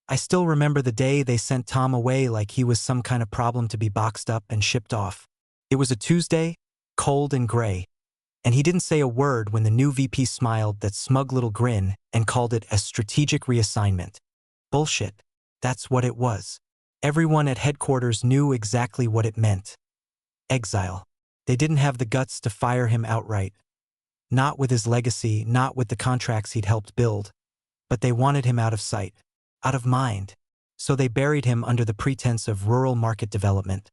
I still remember the day they sent Tom away like he was some kind of problem to be boxed up and shipped off. It was a Tuesday, cold and gray, and he didn't say a word when the new VP smiled that smug little grin and called it a strategic reassignment. Bullshit. That's what it was. Everyone at headquarters knew exactly what it meant. Exile. They didn't have the guts to fire him outright. Not with his legacy, not with the contracts he'd helped build. But they wanted him out of sight, out of mind. So they buried him under the pretense of rural market development,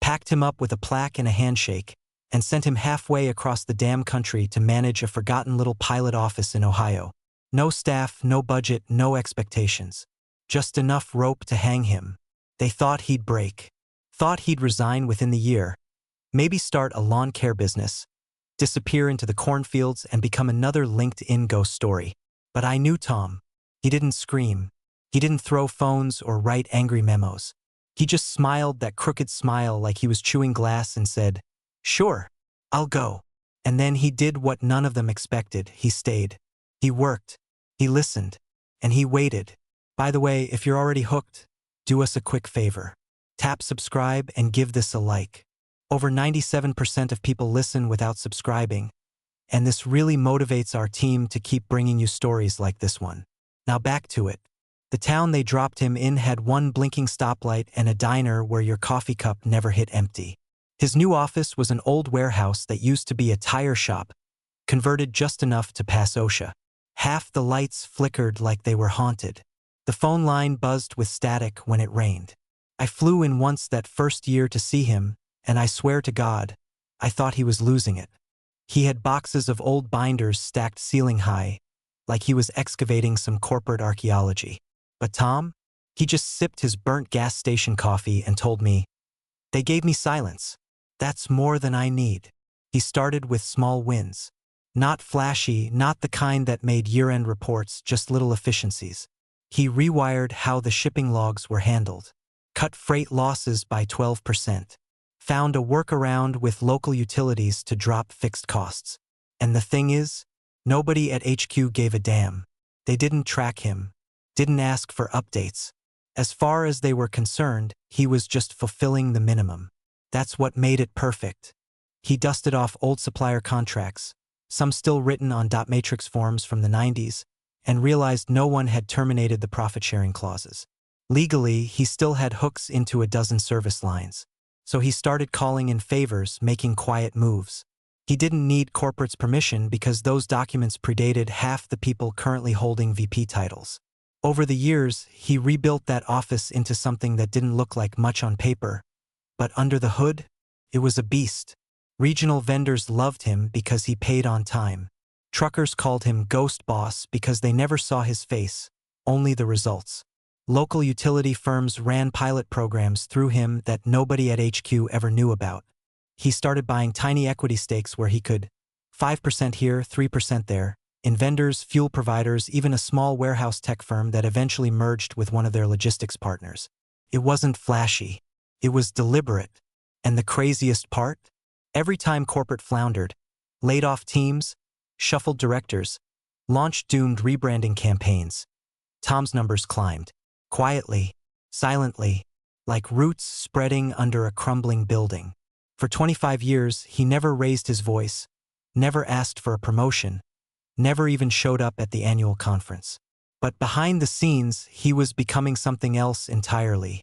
packed him up with a plaque and a handshake, and sent him halfway across the damn country to manage a forgotten little pilot office in Ohio. No staff, no budget, no expectations. Just enough rope to hang him. They thought he'd break. Thought he'd resign within the year. Maybe start a lawn care business, disappear into the cornfields and become another LinkedIn ghost story. But I knew Tom. He didn't scream. He didn't throw phones or write angry memos. He just smiled that crooked smile like he was chewing glass and said, "Sure, I'll go." And then he did what none of them expected. He stayed. He worked. He listened. And he waited. By the way, if you're already hooked, do us a quick favor. Tap subscribe and give this a like. Over 97% of people listen without subscribing, and this really motivates our team to keep bringing you stories like this one. Now back to it. The town they dropped him in had one blinking stoplight and a diner where your coffee cup never hit empty. His new office was an old warehouse that used to be a tire shop, converted just enough to pass OSHA. Half the lights flickered like they were haunted. The phone line buzzed with static when it rained. I flew in once that first year to see him, and I swear to God, I thought he was losing it. He had boxes of old binders stacked ceiling high, like he was excavating some corporate archaeology. But Tom? He just sipped his burnt gas station coffee and told me, "They gave me silence. That's more than I need." He started with small wins. Not flashy, not the kind that made year-end reports, just little efficiencies. He rewired how the shipping logs were handled, cut freight losses by 12%, found a workaround with local utilities to drop fixed costs. And the thing is, nobody at HQ gave a damn. They didn't track him, didn't ask for updates. As far as they were concerned, he was just fulfilling the minimum. That's what made it perfect. He dusted off old supplier contracts, some still written on dot matrix forms from the 90s, and realized no one had terminated the profit-sharing clauses. Legally, he still had hooks into a dozen service lines. So he started calling in favors, making quiet moves. He didn't need corporate's permission because those documents predated half the people currently holding VP titles. Over the years, he rebuilt that office into something that didn't look like much on paper. But under the hood, it was a beast. Regional vendors loved him because he paid on time. Truckers called him Ghost Boss because they never saw his face, only the results. Local utility firms ran pilot programs through him that nobody at HQ ever knew about. He started buying tiny equity stakes where he could, 5% here, 3% there, in vendors, fuel providers, even a small warehouse tech firm that eventually merged with one of their logistics partners. It wasn't flashy. It was deliberate. And the craziest part? Every time corporate floundered, laid off teams, shuffled directors, launched doomed rebranding campaigns, Tom's numbers climbed. Quietly, silently, like roots spreading under a crumbling building. For 25 years, he never raised his voice, never asked for a promotion, never even showed up at the annual conference. But behind the scenes, he was becoming something else entirely.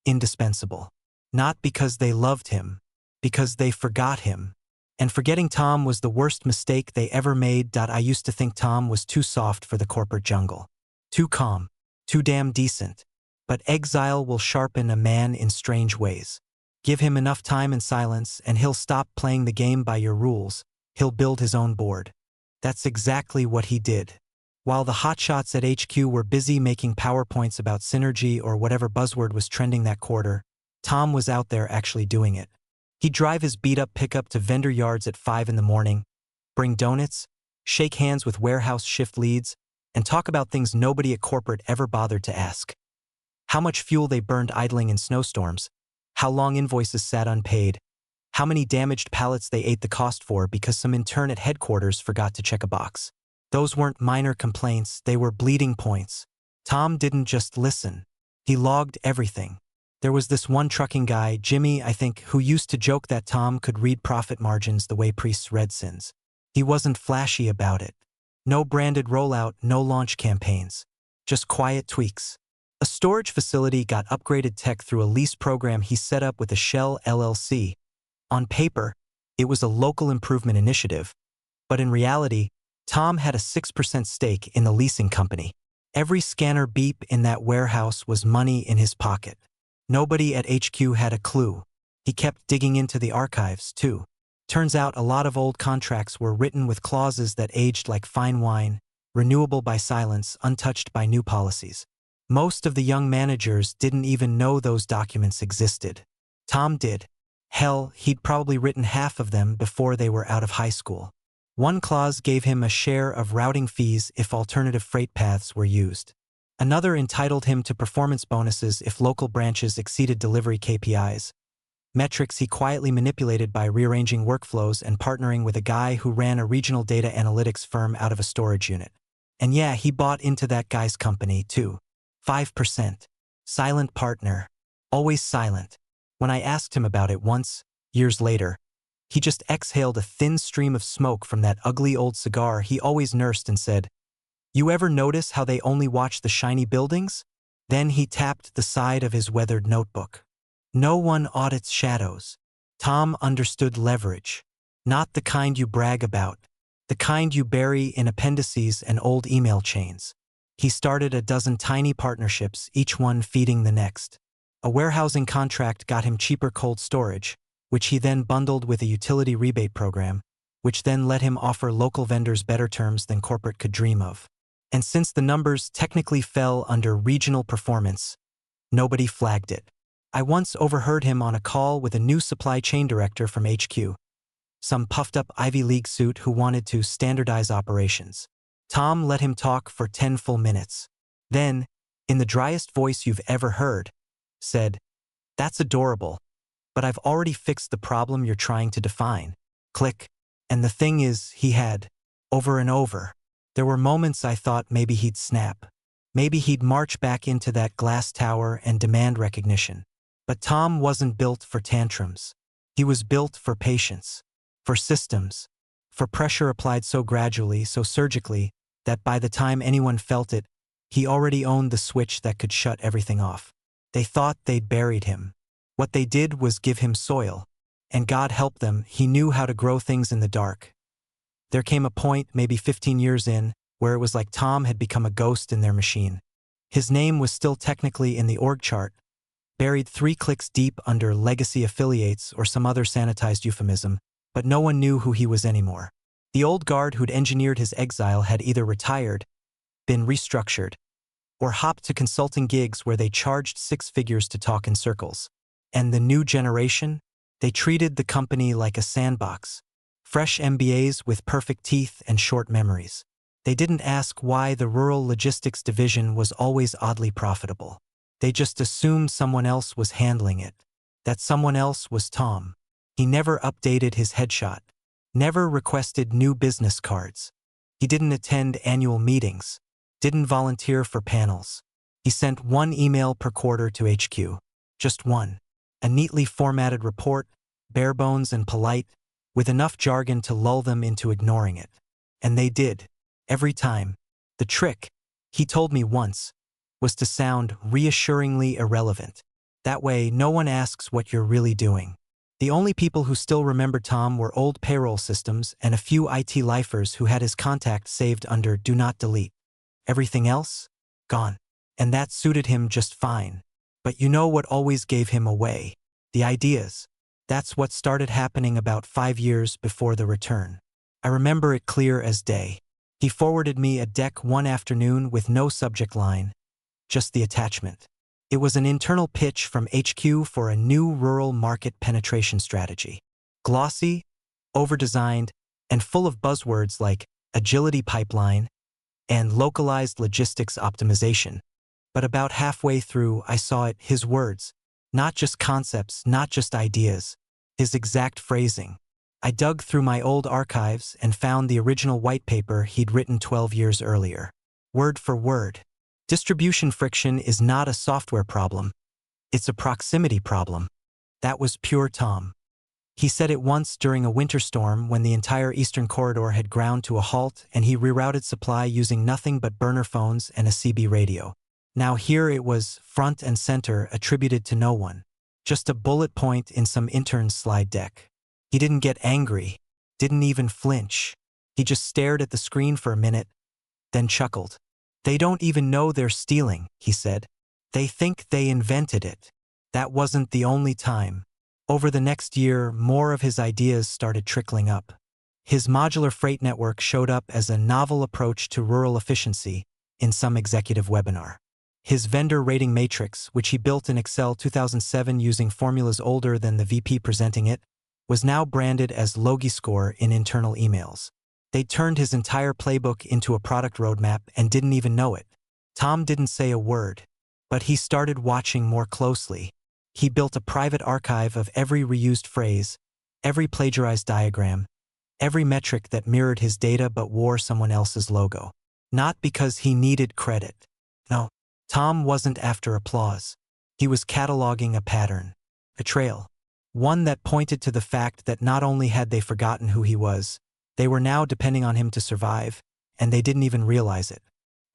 Indispensable. Not because they loved him, because they forgot him. And forgetting Tom was the worst mistake they ever made. I used to think Tom was too soft for the corporate jungle. Too calm. Too damn decent. But exile will sharpen a man in strange ways. Give him enough time and silence, and he'll stop playing the game by your rules. He'll build his own board. That's exactly what he did. While the hotshots at HQ were busy making PowerPoints about synergy or whatever buzzword was trending that quarter, Tom was out there actually doing it. He'd drive his beat-up pickup to vendor yards at 5 in the morning, bring donuts, shake hands with warehouse shift leads, and talk about things nobody at corporate ever bothered to ask. How much fuel they burned idling in snowstorms, how long invoices sat unpaid, how many damaged pallets they ate the cost for because some intern at headquarters forgot to check a box. Those weren't minor complaints, they were bleeding points. Tom didn't just listen. He logged everything. There was this one trucking guy, Jimmy, I think, who used to joke that Tom could read profit margins the way priests read sins. He wasn't flashy about it. No branded rollout, no launch campaigns. Just quiet tweaks. A storage facility got upgraded tech through a lease program he set up with a Shell LLC. On paper, it was a local improvement initiative, but in reality, Tom had a 6% stake in the leasing company. Every scanner beep in that warehouse was money in his pocket. Nobody at HQ had a clue. He kept digging into the archives, too. Turns out a lot of old contracts were written with clauses that aged like fine wine, renewable by silence, untouched by new policies. Most of the young managers didn't even know those documents existed. Tom did. Hell, he'd probably written half of them before they were out of high school. One clause gave him a share of routing fees if alternative freight paths were used. Another entitled him to performance bonuses if local branches exceeded delivery KPIs, metrics he quietly manipulated by rearranging workflows and partnering with a guy who ran a regional data analytics firm out of a storage unit. And yeah, he bought into that guy's company, too. 5%. Silent partner. Always silent. When I asked him about it once, years later, he just exhaled a thin stream of smoke from that ugly old cigar he always nursed and said, "You ever notice how they only watch the shiny buildings?" Then he tapped the side of his weathered notebook. No one audits shadows. Tom understood leverage. Not the kind you brag about, the kind you bury in appendices and old email chains. He started a dozen tiny partnerships, each one feeding the next. A warehousing contract got him cheaper cold storage, which he then bundled with a utility rebate program, which then let him offer local vendors better terms than corporate could dream of. And since the numbers technically fell under regional performance, nobody flagged it. I once overheard him on a call with a new supply chain director from HQ, some puffed-up Ivy League suit who wanted to standardize operations. Tom let him talk for 10 full minutes. Then, in the driest voice you've ever heard, said, "That's adorable, but I've already fixed the problem you're trying to define." Click. And the thing is, he had, over and over. There were moments I thought maybe he'd snap. Maybe he'd march back into that glass tower and demand recognition. But Tom wasn't built for tantrums. He was built for patience, for systems, for pressure applied so gradually, so surgically, that by the time anyone felt it, he already owned the switch that could shut everything off. They thought they'd buried him. What they did was give him soil. And God help them, he knew how to grow things in the dark. There came a point, maybe 15 years in, where it was like Tom had become a ghost in their machine. His name was still technically in the org chart, buried 3 clicks deep under legacy affiliates or some other sanitized euphemism, but no one knew who he was anymore. The old guard who'd engineered his exile had either retired, been restructured, or hopped to consulting gigs where they charged 6 figures to talk in circles. And the new generation? They treated the company like a sandbox. Fresh MBAs with perfect teeth and short memories. They didn't ask why the rural logistics division was always oddly profitable. They just assumed someone else was handling it. That someone else was Tom. He never updated his headshot. Never requested new business cards. He didn't attend annual meetings. Didn't volunteer for panels. He sent 1 email per quarter to HQ. Just one. A neatly formatted report, bare bones and polite, with enough jargon to lull them into ignoring it. And they did. Every time. The trick, he told me once, was to sound reassuringly irrelevant. That way, no one asks what you're really doing. The only people who still remembered Tom were old payroll systems and a few IT lifers who had his contact saved under Do Not Delete. Everything else? Gone. And that suited him just fine. But you know what always gave him away? The ideas. That's what started happening about 5 years before the return. I remember it clear as day. He forwarded me a deck one afternoon with no subject line, just the attachment. It was an internal pitch from HQ for a new rural market penetration strategy. Glossy, overdesigned, and full of buzzwords like agility pipeline and localized logistics optimization. But about halfway through, I saw it, his words. Not just concepts, not just ideas. His exact phrasing. I dug through my old archives and found the original white paper he'd written 12 years earlier. Word for word. Distribution friction is not a software problem. It's a proximity problem. That was pure Tom. He said it once during a winter storm when the entire eastern corridor had ground to a halt and he rerouted supply using nothing but burner phones and a CB radio. Now here it was, front and center, attributed to no one. Just a bullet point in some intern's slide deck. He didn't get angry, didn't even flinch. He just stared at the screen for a minute, then chuckled. They don't even know they're stealing, he said. They think they invented it. That wasn't the only time. Over the next year, more of his ideas started trickling up. His modular freight network showed up as a novel approach to rural efficiency in some executive webinar. His vendor rating matrix, which he built in Excel 2007 using formulas older than the VP presenting it, was now branded as LogiScore in internal emails. They turned his entire playbook into a product roadmap and didn't even know it. Tom didn't say a word, but he started watching more closely. He built a private archive of every reused phrase, every plagiarized diagram, every metric that mirrored his data but wore someone else's logo. Not because he needed credit. No, Tom wasn't after applause. He was cataloging a pattern, a trail. One that pointed to the fact that not only had they forgotten who he was, they were now depending on him to survive, and they didn't even realize it.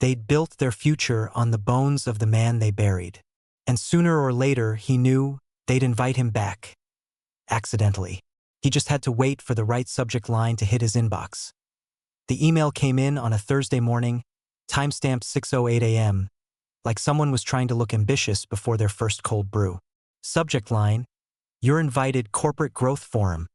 They'd built their future on the bones of the man they buried. And sooner or later, he knew they'd invite him back. Accidentally. He just had to wait for the right subject line to hit his inbox. The email came in on a Thursday morning, timestamped 6:08 a.m., like someone was trying to look ambitious before their first cold brew. Subject line: You're invited, Corporate Growth Forum,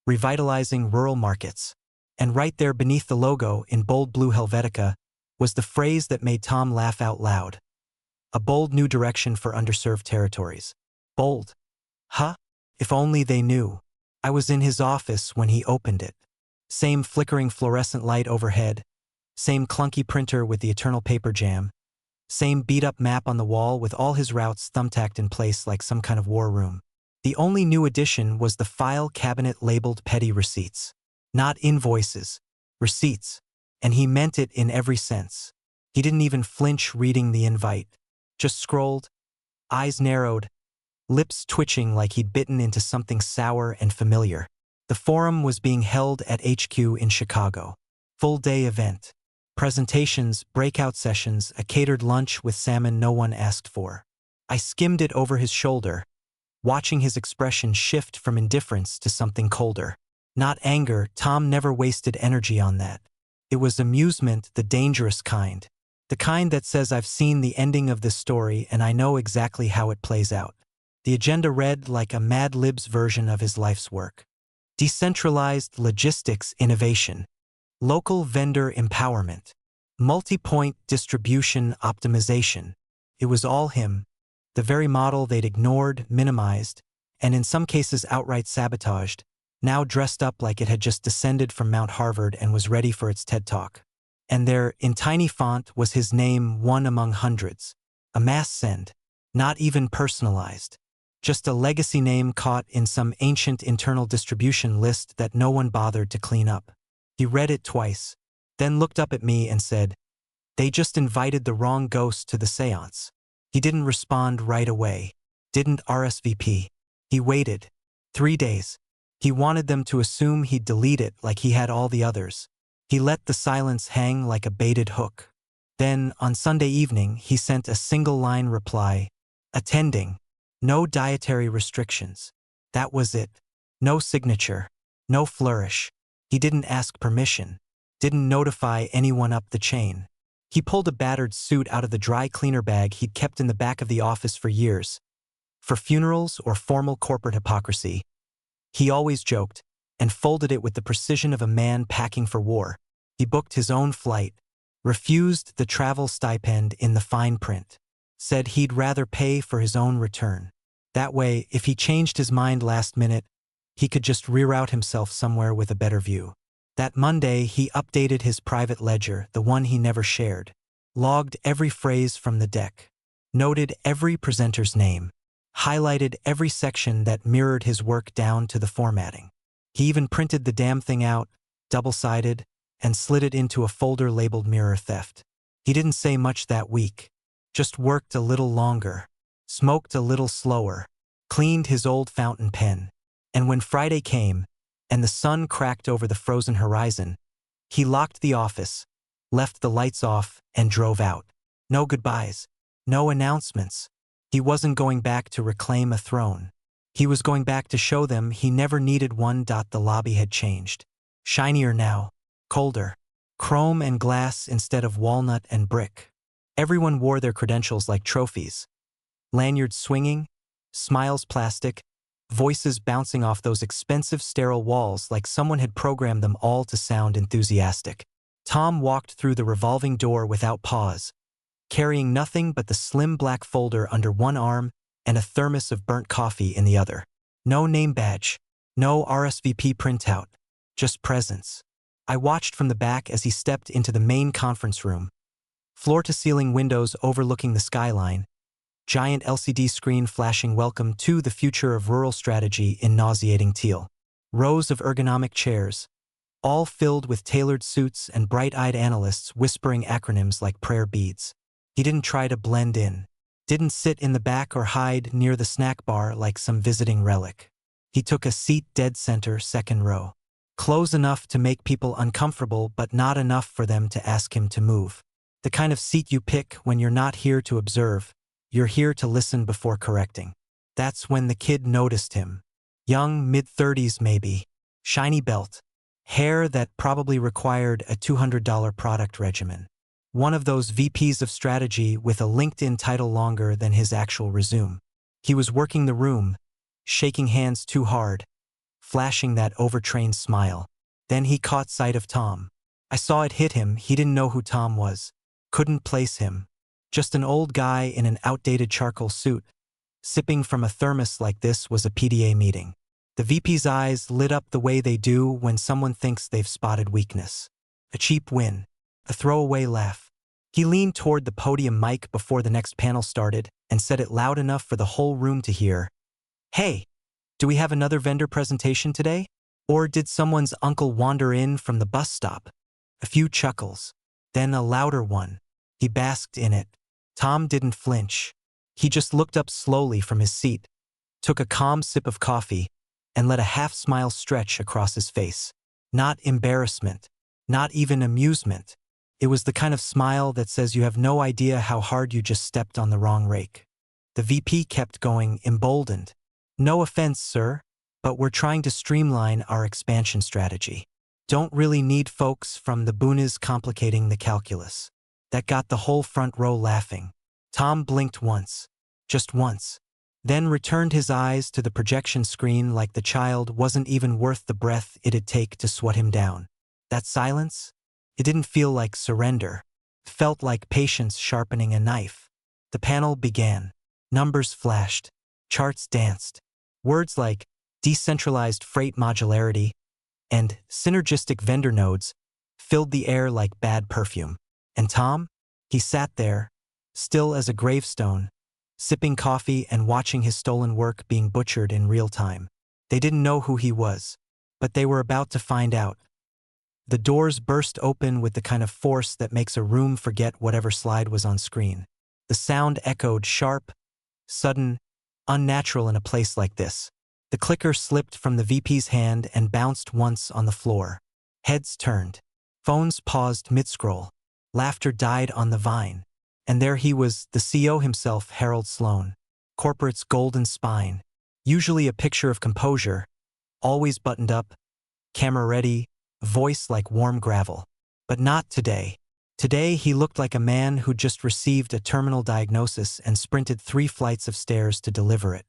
Revitalizing Rural Markets. And right there beneath the logo, in bold blue Helvetica, was the phrase that made Tom laugh out loud. A bold new direction for underserved territories. Bold. Huh? If only they knew. I was in his office when he opened it. Same flickering fluorescent light overhead, same clunky printer with the eternal paper jam, same beat-up map on the wall with all his routes thumbtacked in place like some kind of war room. The only new addition was the file cabinet labeled petty receipts. Not invoices, receipts. And he meant it in every sense. He didn't even flinch reading the invite. Just scrolled, eyes narrowed, lips twitching like he'd bitten into something sour and familiar. The forum was being held at HQ in Chicago. Full-day event. Presentations, breakout sessions, a catered lunch with salmon no one asked for. I skimmed it over his shoulder, watching his expression shift from indifference to something colder. Not anger, Tom never wasted energy on that. It was amusement, the dangerous kind. The kind that says I've seen the ending of this story and I know exactly how it plays out. The agenda read like a Mad Libs version of his life's work. Decentralized logistics innovation. Local vendor empowerment. Multi-point distribution optimization. It was all him. The very model they'd ignored, minimized, and in some cases outright sabotaged, now dressed up like it had just descended from Mount Harvard and was ready for its TED Talk. And there, in tiny font, was his name, one among hundreds. A mass send. Not even personalized. Just a legacy name caught in some ancient internal distribution list that no one bothered to clean up. He read it twice, then looked up at me and said, "They just invited the wrong ghost to the seance." He didn't respond right away. Didn't RSVP. He waited. 3 days. He wanted them to assume he'd delete it like he had all the others. He let the silence hang like a baited hook. Then, on Sunday evening, he sent a single-line reply, "Attending. No dietary restrictions." That was it. No signature. No flourish. He didn't ask permission. Didn't notify anyone up the chain. He pulled a battered suit out of the dry cleaner bag he'd kept in the back of the office for years. For funerals or formal corporate hypocrisy, he always joked, and folded it with the precision of a man packing for war. He booked his own flight, refused the travel stipend in the fine print, said he'd rather pay for his own return. That way, if he changed his mind last minute, he could just reroute himself somewhere with a better view. That Monday, he updated his private ledger, the one he never shared, logged every phrase from the deck, noted every presenter's name, highlighted every section that mirrored his work down to the formatting. He even printed the damn thing out, double-sided, and slid it into a folder labeled mirror theft. He didn't say much that week. just worked a little longer, smoked a little slower, cleaned his old fountain pen. And when Friday came, and the sun cracked over the frozen horizon, he locked the office, left the lights off, and drove out. No goodbyes, no announcements. He wasn't going back to reclaim a throne. He was going back to show them he never needed one. The lobby had changed. Shinier now, colder. Chrome and glass instead of walnut and brick. Everyone wore their credentials like trophies. Lanyards swinging, smiles plastic, voices bouncing off those expensive sterile walls like someone had programmed them all to sound enthusiastic. Tom walked through the revolving door without pause, carrying nothing but the slim black folder under one arm and a thermos of burnt coffee in the other. No name badge, no RSVP printout, just presence. I watched from the back as he stepped into the main conference room. Floor-to-ceiling windows overlooking the skyline, giant LCD screen flashing welcome to the future of rural strategy in nauseating teal. Rows of ergonomic chairs, all filled with tailored suits and bright-eyed analysts whispering acronyms like prayer beads. He didn't try to blend in, didn't sit in the back or hide near the snack bar like some visiting relic. He took a seat dead center, second row. Close enough to make people uncomfortable, but not enough for them to ask him to move. The kind of seat you pick when you're not here to observe, you're here to listen before correcting. That's when the kid noticed him. Young, mid-30s maybe, shiny belt, hair that probably required a $200 product regimen. One of those VPs of strategy with a LinkedIn title longer than his actual resume. He was working the room, shaking hands too hard, flashing that overtrained smile. Then he caught sight of Tom. I saw it hit him. He didn't know who Tom was. Couldn't place him. Just an old guy in an outdated charcoal suit. Sipping from a thermos like this was a PDA meeting. The VP's eyes lit up the way they do when someone thinks they've spotted weakness. A cheap win. A throwaway laugh. He leaned toward the podium mic before the next panel started and said it loud enough for the whole room to hear. Hey, do we have another vendor presentation today? Or did someone's uncle wander in from the bus stop? A few chuckles. Then a louder one. He basked in it. Tom didn't flinch. He just looked up slowly from his seat, took a calm sip of coffee, and let a half-smile stretch across his face. Not embarrassment. Not even amusement. It was the kind of smile that says you have no idea how hard you just stepped on the wrong rake. The VP kept going, emboldened. No offense, sir, but we're trying to streamline our expansion strategy. Don't really need folks from the boonies complicating the calculus. That got the whole front row laughing. Tom blinked once. Just once. Then returned his eyes to the projection screen like the child wasn't even worth the breath it'd take to swat him down. That silence? It didn't feel like surrender. It felt like patience sharpening a knife. The panel began. Numbers flashed. Charts danced. Words like decentralized freight modularity and synergistic vendor nodes filled the air like bad perfume. And Tom? He sat there, still as a gravestone, sipping coffee and watching his stolen work being butchered in real time. They didn't know who he was, but they were about to find out. The doors burst open with the kind of force that makes a room forget whatever slide was on screen. The sound echoed sharp, sudden, unnatural in a place like this. The clicker slipped from the VP's hand and bounced once on the floor. Heads turned. Phones paused mid-scroll. Laughter died on the vine. And there he was, the CEO himself, Harold Sloan. Corporate's golden spine. Usually a picture of composure. Always buttoned up. Camera ready. Voice like warm gravel. But not today. Today he looked like a man who'd just received a terminal diagnosis and sprinted 3 flights of stairs to deliver it.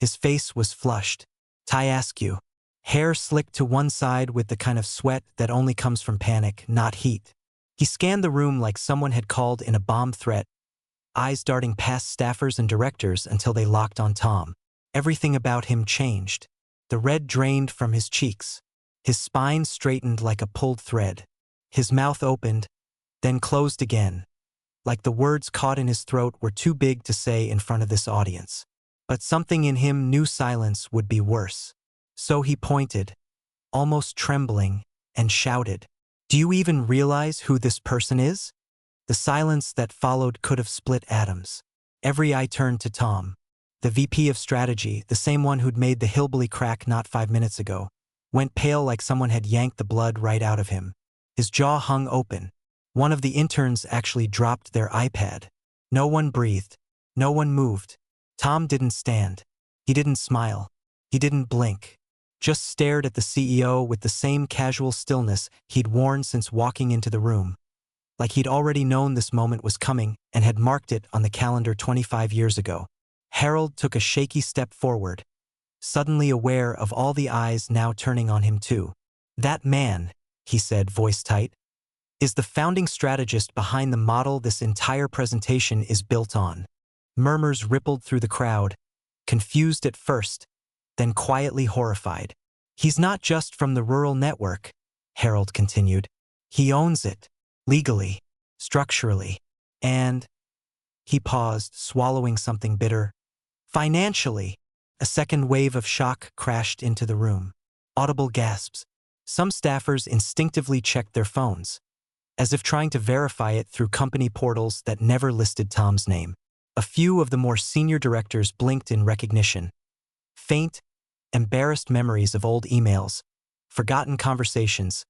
His face was flushed. Tie askew. Hair slicked to one side with the kind of sweat that only comes from panic, not heat. He scanned the room like someone had called in a bomb threat, eyes darting past staffers and directors until they locked on Tom. Everything about him changed. The red drained from his cheeks. His spine straightened like a pulled thread. His mouth opened, then closed again, like the words caught in his throat were too big to say in front of this audience. But something in him knew silence would be worse. So he pointed, almost trembling, and shouted, "Do you even realize who this person is?" The silence that followed could have split atoms. Every eye turned to Tom. The VP of strategy, the same one who'd made the hillbilly crack not 5 minutes ago, went pale like someone had yanked the blood right out of him. His jaw hung open. One of the interns actually dropped their iPad. No one breathed. No one moved. Tom didn't stand. He didn't smile. He didn't blink. Just stared at the CEO with the same casual stillness he'd worn since walking into the room. Like he'd already known this moment was coming and had marked it on the calendar 25 years ago. Harold took a shaky step forward, suddenly aware of all the eyes now turning on him too. "That man," he said, voice tight, "is the founding strategist behind the model this entire presentation is built on." Murmurs rippled through the crowd, confused at first, then quietly horrified. "He's not just from the rural network," Harold continued. "He owns it, legally, structurally, and—" he paused, swallowing something bitter. "Financially." A second wave of shock crashed into the room. Audible gasps. Some staffers instinctively checked their phones, as if trying to verify it through company portals that never listed Tom's name. A few of the more senior directors blinked in recognition. Faint, embarrassed memories of old emails, forgotten conversations,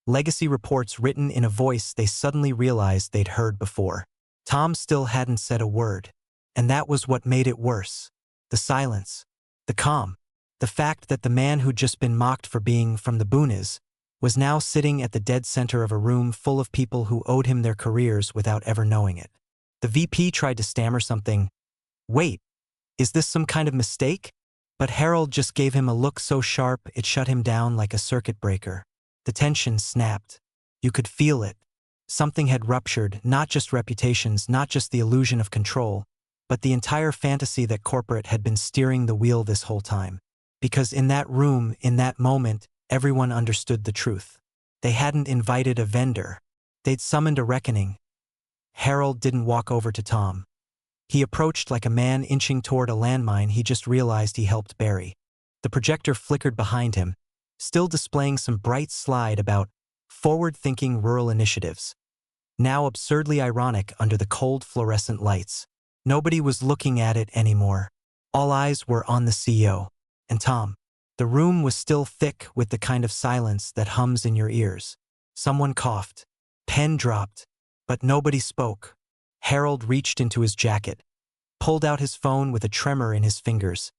legacy reports written in a voice they suddenly realized they'd heard before. Tom still hadn't said a word, and that was what made it worse. The silence, the calm, the fact that the man who'd just been mocked for being from the boonies was now sitting at the dead center of a room full of people who owed him their careers without ever knowing it. The VP tried to stammer something. "Wait, is this some kind of mistake?" But Harold just gave him a look so sharp it shut him down like a circuit breaker. The tension snapped. You could feel it. Something had ruptured, not just reputations, not just the illusion of control, but the entire fantasy that corporate had been steering the wheel this whole time. Because in that room, in that moment, everyone understood the truth. They hadn't invited a vendor. They'd summoned a reckoning. Harold didn't walk over to Tom. He approached like a man inching toward a landmine he just realized he helped bury. The projector flickered behind him, still displaying some bright slide about forward-thinking rural initiatives. Now absurdly ironic under the cold fluorescent lights. Nobody was looking at it anymore. All eyes were on the CEO. And Tom. The room was still thick with the kind of silence that hums in your ears. Someone coughed. Pen dropped. But nobody spoke. Harold reached into his jacket, pulled out his phone with a tremor in his fingers,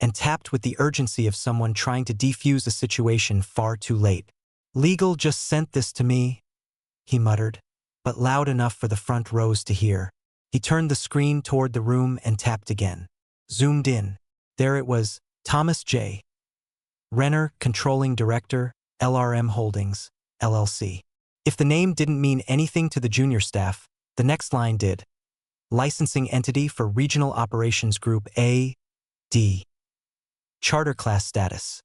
and tapped with the urgency of someone trying to defuse a situation far too late. "Legal just sent this to me," he muttered, but loud enough for the front rows to hear. He turned the screen toward the room and tapped again. Zoomed in. There it was, Thomas J. Renner, Controlling Director, LRM Holdings, LLC. If the name didn't mean anything to the junior staff, the next line did. Licensing entity for Regional Operations Group A.D. Charter class status.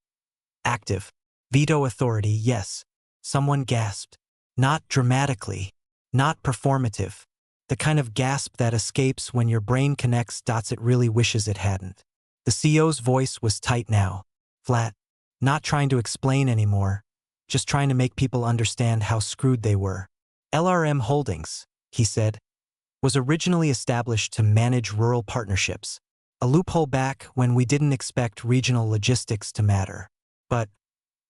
Active. Veto authority, yes. Someone gasped. Not dramatically. Not performative. The kind of gasp that escapes when your brain connects dots it really wishes it hadn't. The CEO's voice was tight now. Flat. Not trying to explain anymore. Just trying to make people understand how screwed they were. LRM Holdings, he said, was originally established to manage rural partnerships, a loophole back when we didn't expect regional logistics to matter. But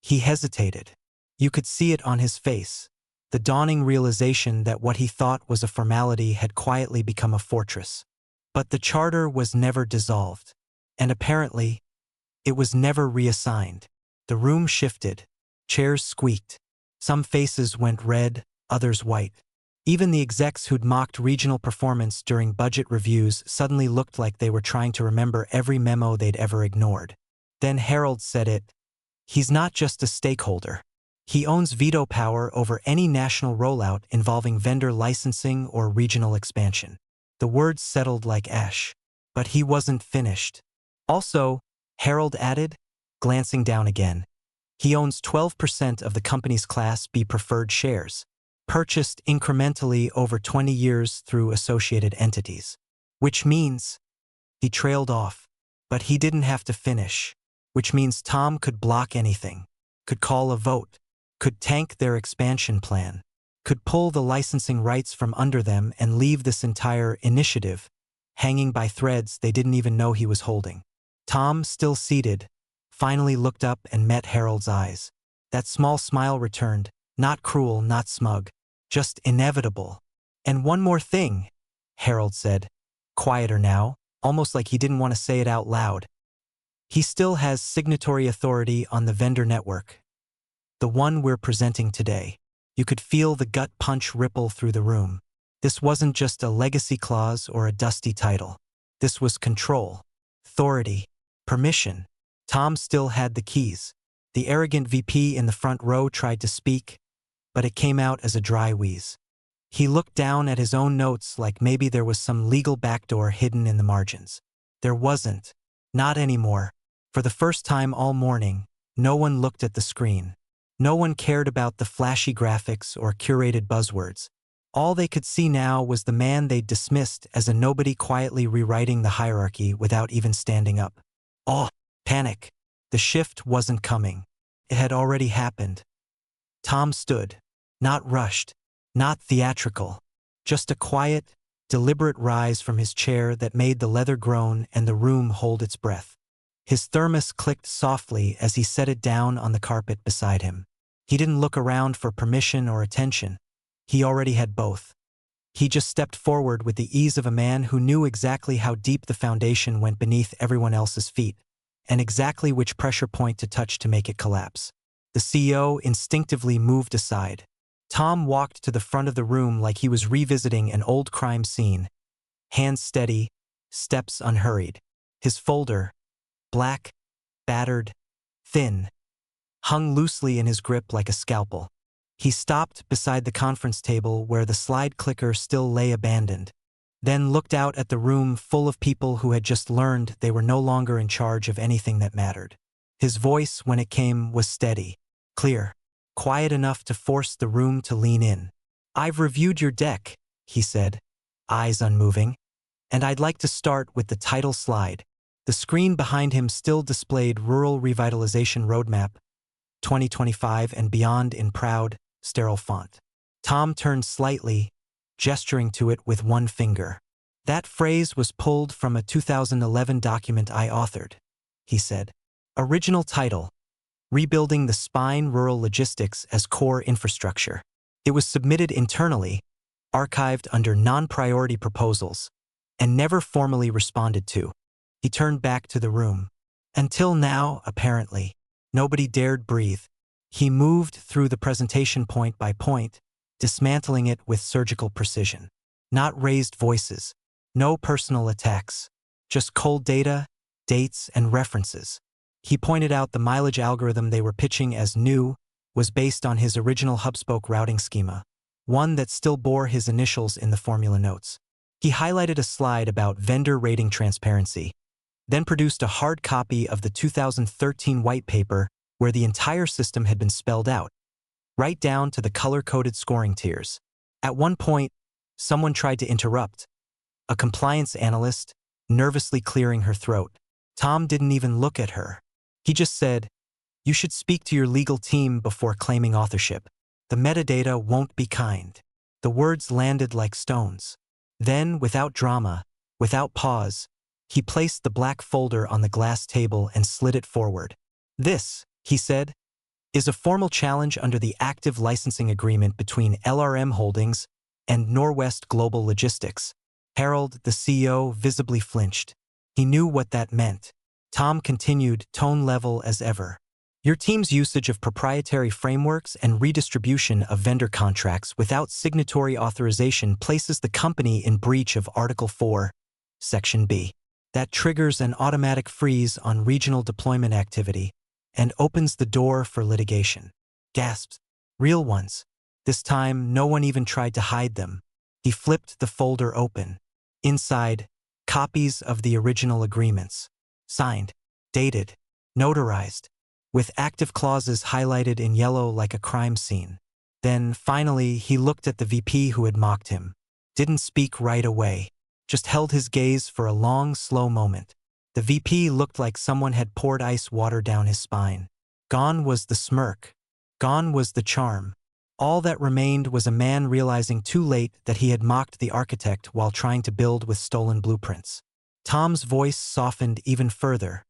he hesitated. You could see it on his face, the dawning realization that what he thought was a formality had quietly become a fortress. But the charter was never dissolved, and apparently, it was never reassigned. The room shifted. Chairs squeaked. Some faces went red, others white. Even the execs who'd mocked regional performance during budget reviews suddenly looked like they were trying to remember every memo they'd ever ignored. Then Harold said it. He's not just a stakeholder. He owns veto power over any national rollout involving vendor licensing or regional expansion. The words settled like ash. But he wasn't finished. Also, Harold added, glancing down again, he owns 12% of the company's Class B preferred shares, purchased incrementally over 20 years through associated entities. Which means, he trailed off, but he didn't have to finish. Which means Tom could block anything, could call a vote, could tank their expansion plan. could pull the licensing rights from under them and leave this entire initiative hanging by threads they didn't even know he was holding. Tom, still seated, finally looked up and met Harold's eyes. That small smile returned, not cruel, not smug, just inevitable. "And one more thing," Harold said, quieter now, almost like he didn't want to say it out loud. "He still has signatory authority on the vendor network. The one we're presenting today." You could feel the gut punch ripple through the room. This wasn't just a legacy clause or a dusty title. This was control, authority, permission. Tom still had the keys. The arrogant VP in the front row tried to speak, but it came out as a dry wheeze. He looked down at his own notes like maybe there was some legal backdoor hidden in the margins. There wasn't. Not anymore. For the first time all morning, no one looked at the screen. No one cared about the flashy graphics or curated buzzwords. All they could see now was the man they'd dismissed as a nobody quietly rewriting the hierarchy without even standing up. Oh, panic. The shift wasn't coming. It had already happened. Tom stood. Not rushed. Not theatrical. Just a quiet, deliberate rise from his chair that made the leather groan and the room hold its breath. His thermos clicked softly as he set it down on the carpet beside him. He didn't look around for permission or attention. He already had both. He just stepped forward with the ease of a man who knew exactly how deep the foundation went beneath everyone else's feet, and exactly which pressure point to touch to make it collapse. The CEO instinctively moved aside. Tom walked to the front of the room like he was revisiting an old crime scene. Hands steady, steps unhurried. His folder, black, battered, thin, hung loosely in his grip like a scalpel. He stopped beside the conference table where the slide clicker still lay abandoned, then looked out at the room full of people who had just learned they were no longer in charge of anything that mattered. His voice, when it came, was steady, clear, quiet enough to force the room to lean in. "I've reviewed your deck," he said, eyes unmoving, "and I'd like to start with the title slide." The screen behind him still displayed Rural Revitalization Roadmap 2025 and beyond in proud, sterile font. Tom turned slightly, gesturing to it with one finger. "That phrase was pulled from a 2011 document I authored," he said. "Original title, Rebuilding the Spine Rural Logistics as Core Infrastructure." It was submitted internally, archived under non-priority proposals, and never formally responded to. He turned back to the room. Until now, apparently, nobody dared breathe. He moved through the presentation point by point, dismantling it with surgical precision. Not raised voices, no personal attacks, just cold data, dates, and references. He pointed out the mileage algorithm they were pitching as new was based on his original hub-spoke routing schema, one that still bore his initials in the formula notes. He highlighted a slide about vendor rating transparency, then produced a hard copy of the 2013 white paper where the entire system had been spelled out, right down to the color-coded scoring tiers. At one point, someone tried to interrupt. A compliance analyst, nervously clearing her throat. Tom didn't even look at her. He just said, "You should speak to your legal team before claiming authorship. The metadata won't be kind." The words landed like stones. Then, without drama, without pause, he placed the black folder on the glass table and slid it forward. "This," he said, "is a formal challenge under the active licensing agreement between LRM Holdings and Norwest Global Logistics." Harold, the CEO, visibly flinched. He knew what that meant. Tom continued, tone level as ever. "Your team's usage of proprietary frameworks and redistribution of vendor contracts without signatory authorization places the company in breach of Article 4, Section B. That triggers an automatic freeze on regional deployment activity and opens the door for litigation." Gasps. Real ones. This time, no one even tried to hide them. He flipped the folder open. Inside, copies of the original agreements. Signed, dated, notarized, with active clauses highlighted in yellow like a crime scene. Then, finally, he looked at the VP who had mocked him. Didn't speak right away. Just held his gaze for a long, slow moment. The VP looked like someone had poured ice water down his spine. Gone was the smirk. Gone was the charm. All that remained was a man realizing too late that he had mocked the architect while trying to build with stolen blueprints. Tom's voice softened even further,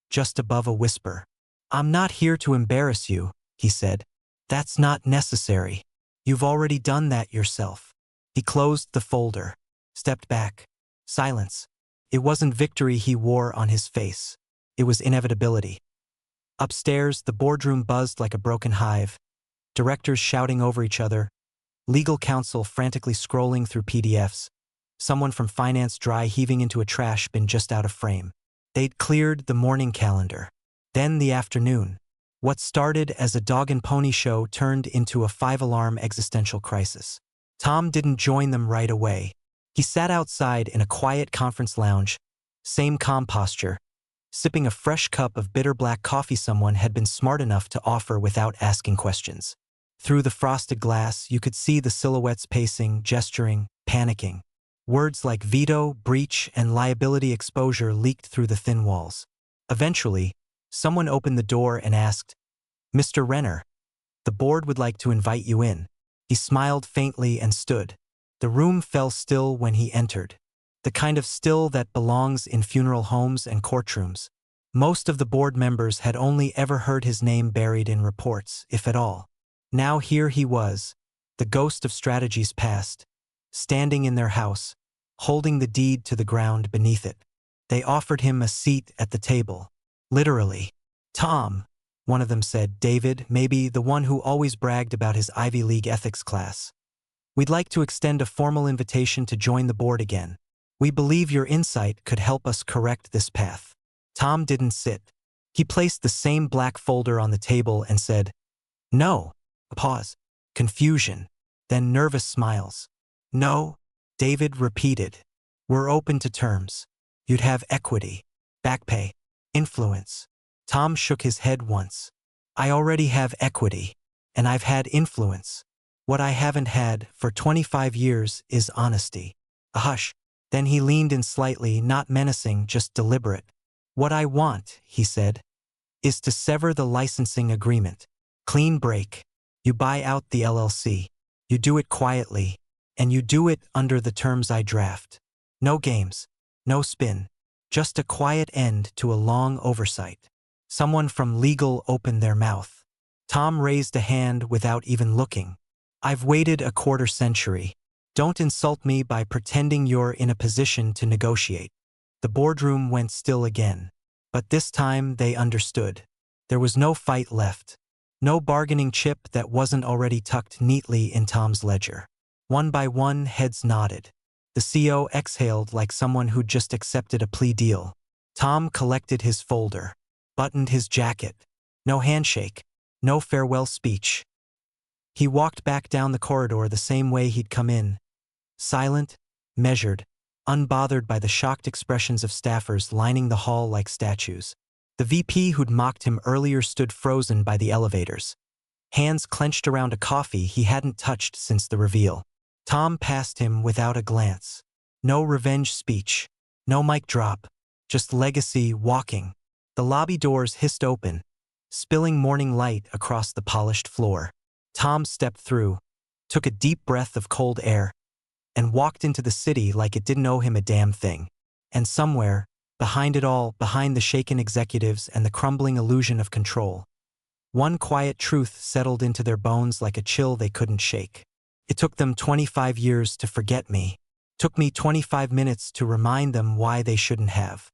just above a whisper. "I'm not here to embarrass you," he said. "That's not necessary. You've already done that yourself." He closed the folder, stepped back. Silence. It wasn't victory he wore on his face. It was inevitability. Upstairs, the boardroom buzzed like a broken hive, directors shouting over each other, legal counsel frantically scrolling through PDFs, someone from finance dry heaving into a trash bin just out of frame. They'd cleared the morning calendar. Then the afternoon. What started as a dog and pony show turned into a 5-alarm existential crisis. Tom didn't join them right away. He sat outside in a quiet conference lounge, same calm posture, sipping a fresh cup of bitter black coffee someone had been smart enough to offer without asking questions. Through the frosted glass, you could see the silhouettes pacing, gesturing, panicking. Words like veto, breach, and liability exposure leaked through the thin walls. Eventually, someone opened the door and asked, "Mr. Renner, the board would like to invite you in." He smiled faintly and stood. The room fell still when he entered. The kind of still that belongs in funeral homes and courtrooms. Most of the board members had only ever heard his name buried in reports, if at all. Now here he was, the ghost of strategies past, standing in their house, holding the deed to the ground beneath it. They offered him a seat at the table. Literally. "Tom," one of them said, David, maybe the one who always bragged about his Ivy League ethics class. "We'd like to extend a formal invitation to join the board again. We believe your insight could help us correct this path." Tom didn't sit. He placed the same black folder on the table and said, "No." A pause. Confusion. Then nervous smiles. "No," David repeated. "We're open to terms. You'd have equity, back pay, influence." Tom shook his head once. "I already have equity, and I've had influence. What I haven't had for 25 years is honesty." A hush. Then he leaned in slightly, not menacing, just deliberate. "What I want," he said, "is to sever the licensing agreement. Clean break. You buy out the LLC. You do it quietly, and you do it under the terms I draft. No games, no spin, just a quiet end to a long oversight." Someone from legal opened their mouth. Tom raised a hand without even looking. "I've waited a quarter century. Don't insult me by pretending you're in a position to negotiate." The boardroom went still again. But this time they understood. There was no fight left. No bargaining chip that wasn't already tucked neatly in Tom's ledger. One by one, heads nodded. The CO exhaled like someone who'd just accepted a plea deal. Tom collected his folder, buttoned his jacket. No handshake, no farewell speech. He walked back down the corridor the same way he'd come in. Silent, measured, unbothered by the shocked expressions of staffers lining the hall like statues. The VP who'd mocked him earlier stood frozen by the elevators, hands clenched around a coffee he hadn't touched since the reveal. Tom passed him without a glance. No revenge speech, no mic drop, just legacy walking. The lobby doors hissed open, spilling morning light across the polished floor. Tom stepped through, took a deep breath of cold air, and walked into the city like it didn't owe him a damn thing. And somewhere, behind it all, behind the shaken executives and the crumbling illusion of control, one quiet truth settled into their bones like a chill they couldn't shake. It took them 25 years to forget me. Took me 25 minutes to remind them why they shouldn't have.